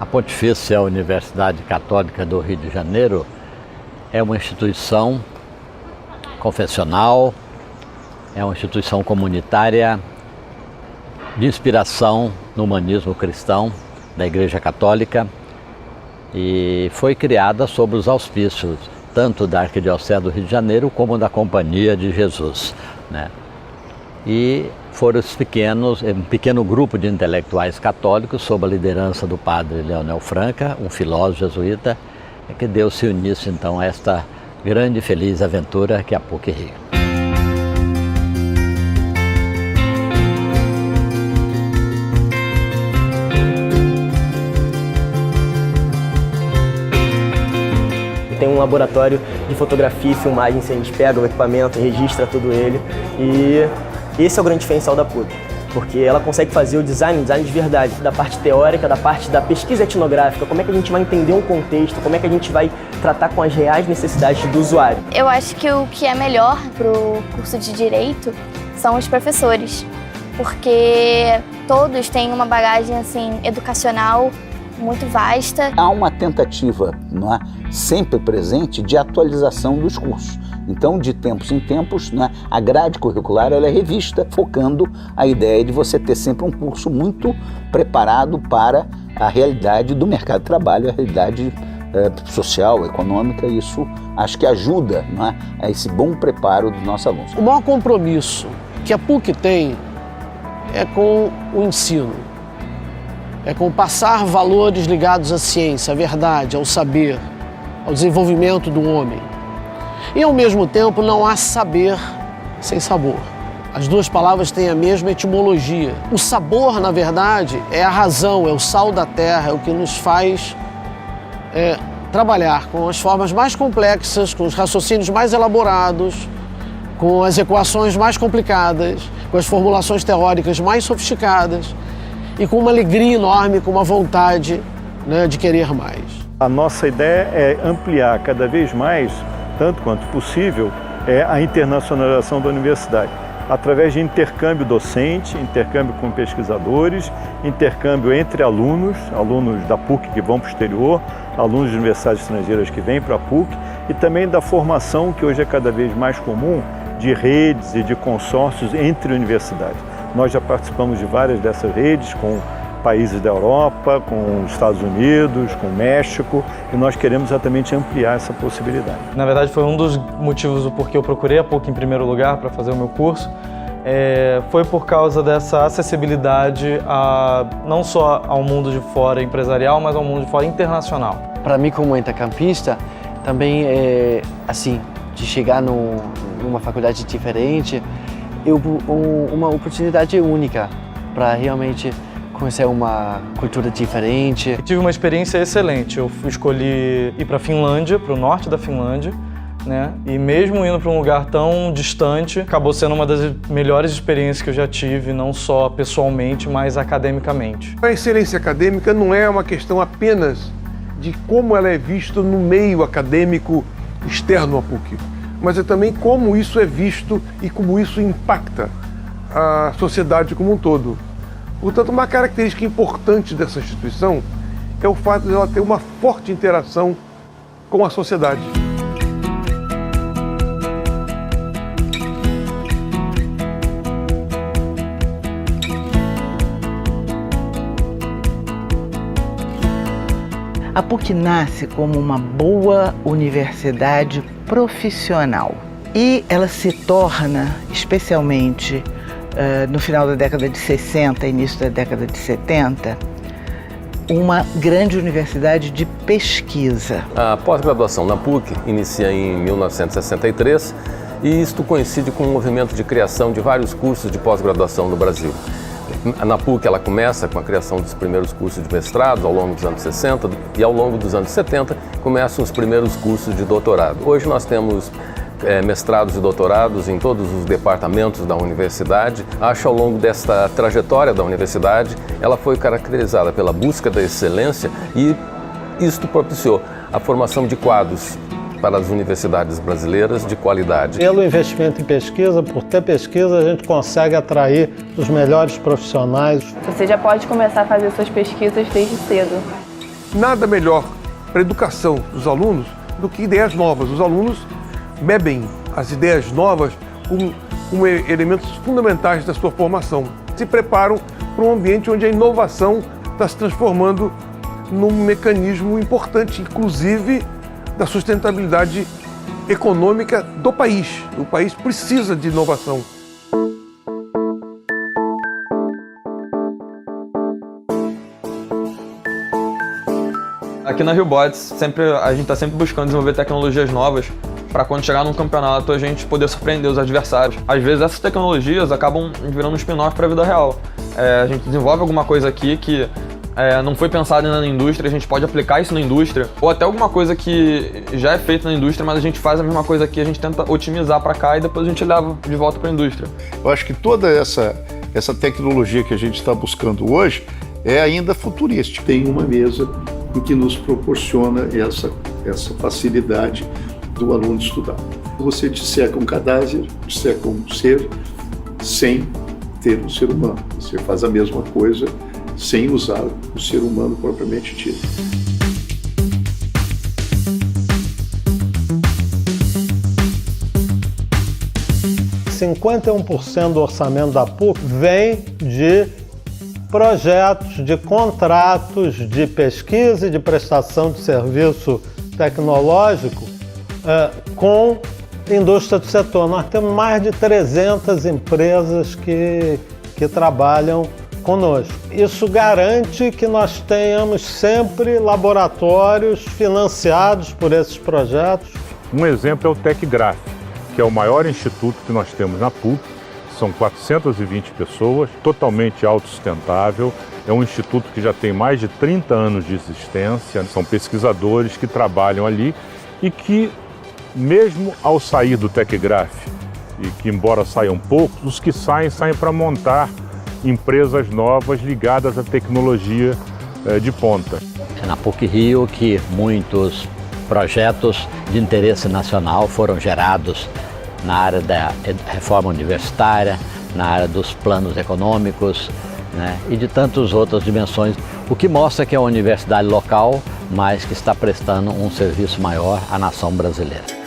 A Pontifícia Universidade Católica do Rio de Janeiro é uma instituição confessional, é uma instituição comunitária de inspiração no humanismo cristão da Igreja Católica e foi criada sob os auspícios tanto da Arquidiocese do Rio de Janeiro como da Companhia de Jesus, né? E foram um pequeno grupo de intelectuais católicos sob a liderança do padre Leonel Franca, um filósofo jesuíta, que deu-se início então a esta grande e feliz aventura que é a PUC-Rio. Tem um laboratório de fotografia e filmagem, a gente pega o equipamento, registra tudo ele, e esse é o grande diferencial da PUC, porque ela consegue fazer o design de verdade, da parte teórica, da parte da pesquisa etnográfica, como é que a gente vai entender um contexto, como é que a gente vai tratar com as reais necessidades do usuário. Eu acho que o que é melhor para o curso de Direito são os professores, porque todos têm uma bagagem assim, educacional muito vasta. Há uma tentativa, não é, sempre presente de atualização dos cursos. Então, de tempos em tempos, né, a grade curricular ela é revista, focando a ideia de você ter sempre um curso muito preparado para a realidade do mercado de trabalho, a realidade social, econômica. Isso acho que ajuda, não é, a esse bom preparo dos nossos alunos. O maior compromisso que a PUC tem é com o ensino. É com passar valores ligados à ciência, à verdade, ao saber, ao desenvolvimento do homem. E, ao mesmo tempo, não há saber sem sabor. As duas palavras têm a mesma etimologia. O sabor, na verdade, é a razão, é o sal da terra, é o que nos faz trabalhar com as formas mais complexas, com os raciocínios mais elaborados, com as equações mais complicadas, com as formulações teóricas mais sofisticadas, e com uma alegria enorme, com uma vontade, né, de querer mais. A nossa ideia é ampliar cada vez mais, tanto quanto possível, a internacionalização da universidade, através de intercâmbio docente, intercâmbio com pesquisadores, intercâmbio entre alunos da PUC que vão para o exterior, alunos de universidades estrangeiras que vêm para a PUC, e também da formação, que hoje é cada vez mais comum, de redes e de consórcios entre universidades. Nós já participamos de várias dessas redes com países da Europa, com os Estados Unidos, com o México, e nós queremos exatamente ampliar essa possibilidade. Na verdade, foi um dos motivos do porquê eu procurei a PUC em primeiro lugar para fazer o meu curso. Foi por causa dessa acessibilidade não só ao mundo de fora empresarial, mas ao mundo de fora internacional. Para mim, como intercampista, também assim, de chegar numa faculdade diferente, uma oportunidade única para realmente conhecer uma cultura diferente. Eu tive uma experiência excelente. Eu escolhi ir para a Finlândia, para o norte da Finlândia, né? E mesmo indo para um lugar tão distante, acabou sendo uma das melhores experiências que eu já tive, não só pessoalmente, mas academicamente. A excelência acadêmica não é uma questão apenas de como ela é vista no meio acadêmico externo à PUC, mas é também como isso é visto e como isso impacta a sociedade como um todo. Portanto, uma característica importante dessa instituição é o fato de ela ter uma forte interação com a sociedade. A PUC nasce como uma boa universidade profissional e ela se torna, especialmente no final da década de 60, início da década de 70, uma grande universidade de pesquisa. A pós-graduação na PUC inicia em 1963 e isto coincide com o movimento de criação de vários cursos de pós-graduação no Brasil. Na PUC ela começa com a criação dos primeiros cursos de mestrado ao longo dos anos 60 e ao longo dos anos 70 começam os primeiros cursos de doutorado. Hoje nós temos mestrados e doutorados em todos os departamentos da universidade. Acho ao longo desta trajetória da universidade, ela foi caracterizada pela busca da excelência e isto propiciou a formação de quadros para as universidades brasileiras de qualidade. Pelo investimento em pesquisa, por ter pesquisa, a gente consegue atrair os melhores profissionais. Você já pode começar a fazer suas pesquisas desde cedo. nada melhor para a educação dos alunos do que ideias novas. Os alunos bebem as ideias novas como elementos fundamentais da sua formação. Se preparam para um ambiente onde a inovação está se transformando num mecanismo importante, inclusive da sustentabilidade econômica do país. O país precisa de inovação. Aqui na Rio Bots, a gente está sempre buscando desenvolver tecnologias novas para quando chegar num campeonato a gente poder surpreender os adversários. Às vezes essas tecnologias acabam virando um spin-off para a vida real. A gente desenvolve alguma coisa aqui que não foi pensado ainda na indústria, a gente pode aplicar isso na indústria, ou até alguma coisa que já é feita na indústria, mas a gente faz a mesma coisa aqui, a gente tenta otimizar para cá e depois a gente leva de volta para a indústria. Eu acho que toda essa tecnologia que a gente está buscando hoje é ainda futurística. Tem uma mesa em que nos proporciona essa facilidade do aluno estudar. Você disseca um cadáver, disseca um ser, sem ter um ser humano. Você faz a mesma coisa sem usar o ser humano propriamente dito. – 51% do orçamento da PUC vem de projetos, de contratos de pesquisa e de prestação de serviço tecnológico com indústria do setor. Nós temos mais de 300 empresas que trabalham conosco. Isso garante que nós tenhamos sempre laboratórios financiados por esses projetos. Um exemplo é o TecGraf, que é o maior instituto que nós temos na PUC. São 420 pessoas, totalmente autossustentável. É um instituto que já tem mais de 30 anos de existência. São pesquisadores que trabalham ali e que, mesmo ao sair do TecGraf, e que embora saiam poucos, os que saem para montar empresas novas ligadas à tecnologia de ponta. É na PUC-Rio que muitos projetos de interesse nacional foram gerados na área da reforma universitária, na área dos planos econômicos, né, e de tantas outras dimensões, o que mostra que é uma universidade local, mas que está prestando um serviço maior à nação brasileira.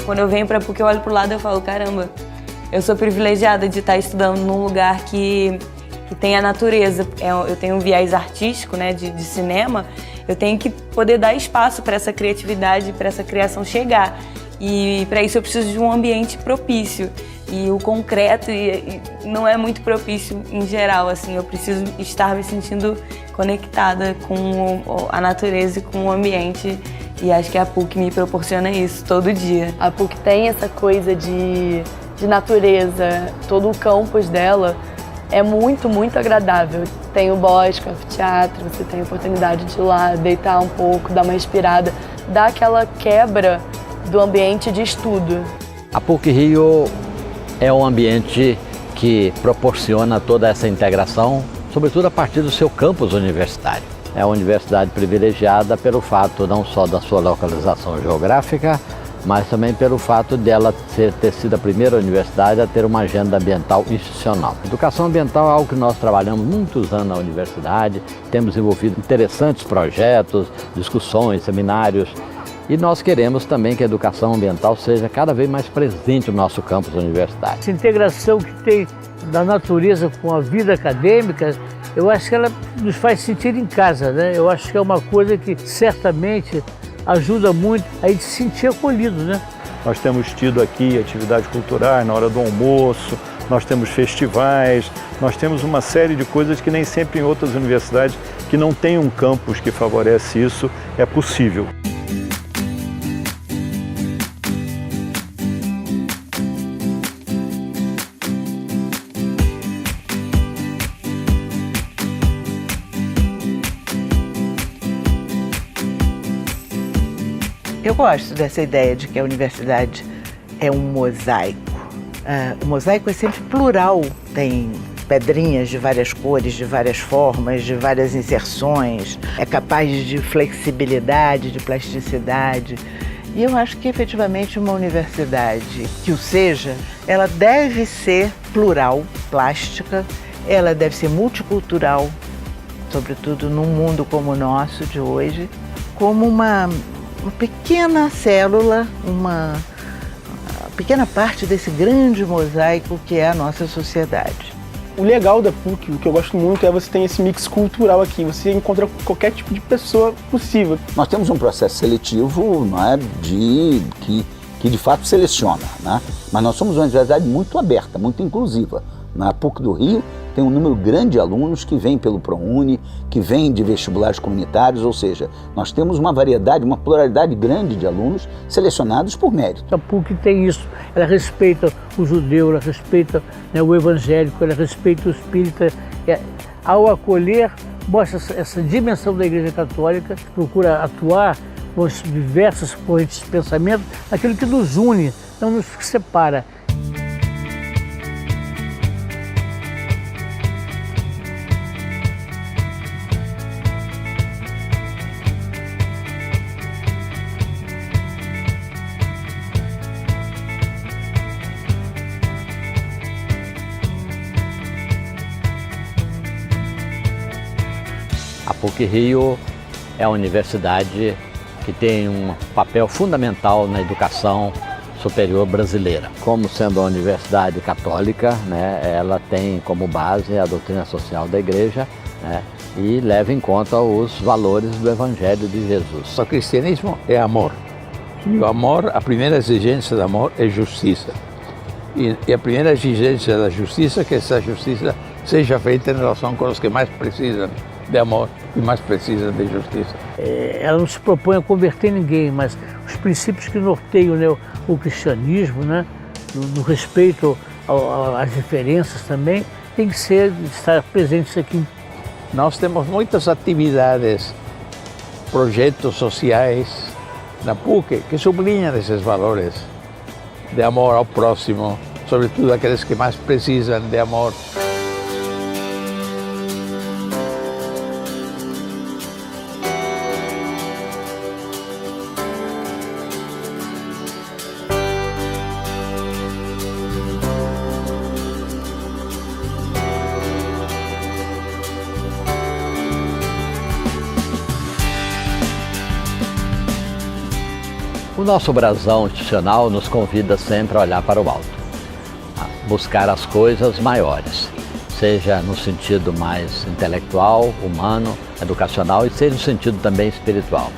Quando eu venho para a PUC, eu olho para o lado e eu falo, caramba, eu sou privilegiada de estar estudando num lugar que tem a natureza. Eu tenho um viés artístico, né, de cinema, eu tenho que poder dar espaço para essa criatividade, para essa criação chegar. E para isso eu preciso de um ambiente propício. E o concreto não é muito propício em geral, assim, eu preciso estar me sentindo conectada com a natureza e com o ambiente. E acho que a PUC me proporciona isso todo dia. A PUC tem essa coisa de natureza, todo o campus dela é muito, muito agradável. Tem o bosque, o anfiteatro, você tem a oportunidade de ir lá, deitar um pouco, dar uma respirada, dar aquela quebra do ambiente de estudo. A PUC-Rio é um ambiente que proporciona toda essa integração, sobretudo a partir do seu campus universitário. É uma universidade privilegiada pelo fato não só da sua localização geográfica, mas também pelo fato dela ter sido a primeira universidade a ter uma agenda ambiental institucional. Educação ambiental é algo que nós trabalhamos muitos anos na universidade, temos desenvolvido interessantes projetos, discussões, seminários, e nós queremos também que a educação ambiental seja cada vez mais presente no nosso campus universitário. Essa integração que tem da natureza com a vida acadêmica, eu acho que ela nos faz sentir em casa, né? Eu acho que é uma coisa que certamente ajuda muito a gente se sentir acolhido, né? Nós temos tido aqui atividades culturais na hora do almoço, nós temos festivais, nós temos uma série de coisas que nem sempre em outras universidades que não tem um campus que favorece isso, é possível. Eu gosto dessa ideia de que a universidade é um mosaico. O mosaico é sempre plural, tem pedrinhas de várias cores, de várias formas, de várias inserções, é capaz de flexibilidade, de plasticidade. E eu acho que efetivamente uma universidade que o seja, ela deve ser plural, plástica, ela deve ser multicultural, sobretudo num mundo como o nosso de hoje, como uma pequena célula, uma pequena parte desse grande mosaico que é a nossa sociedade. O legal da PUC, o que eu gosto muito, é você ter esse mix cultural aqui. Você encontra qualquer tipo de pessoa possível. Nós temos um processo seletivo, não é, que de fato seleciona, né? Mas nós somos uma universidade muito aberta, muito inclusiva. Na PUC do Rio tem um número grande de alunos que vêm pelo ProUni, que vêm de vestibulares comunitários, ou seja, nós temos uma variedade, uma pluralidade grande de alunos selecionados por mérito. A PUC tem isso, ela respeita o judeu, ela respeita, né, o evangélico, ela respeita o espírita. Ao acolher, mostra essa dimensão da Igreja Católica, procura atuar com as diversas correntes de pensamento, aquilo que nos une, não nos separa. A PUC-Rio é a universidade que tem um papel fundamental na educação superior brasileira. Como sendo uma universidade católica, né, ela tem como base a doutrina social da Igreja, né, e leva em conta os valores do Evangelho de Jesus. O cristianismo é amor. E o amor, a primeira exigência do amor é justiça. E a primeira exigência da justiça é que essa justiça seja feita em relação com os que mais precisam de amor e mais precisam de justiça. Ela não se propõe a converter ninguém, mas os princípios que norteiam, né, o cristianismo, né, no respeito às diferenças também, tem que estar presentes aqui. Nós temos muitas atividades, projetos sociais na PUC que sublinham esses valores de amor ao próximo, sobretudo aqueles que mais precisam de amor. O nosso brasão institucional nos convida sempre a olhar para o alto, a buscar as coisas maiores, seja no sentido mais intelectual, humano, educacional e seja no sentido também espiritual.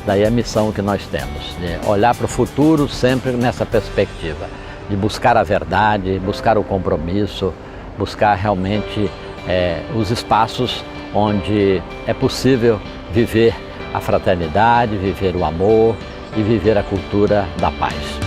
Daí a missão que nós temos, de olhar para o futuro sempre nessa perspectiva, de buscar a verdade, buscar o compromisso, buscar realmente os espaços onde é possível viver a fraternidade, viver o amor, e viver a cultura da paz.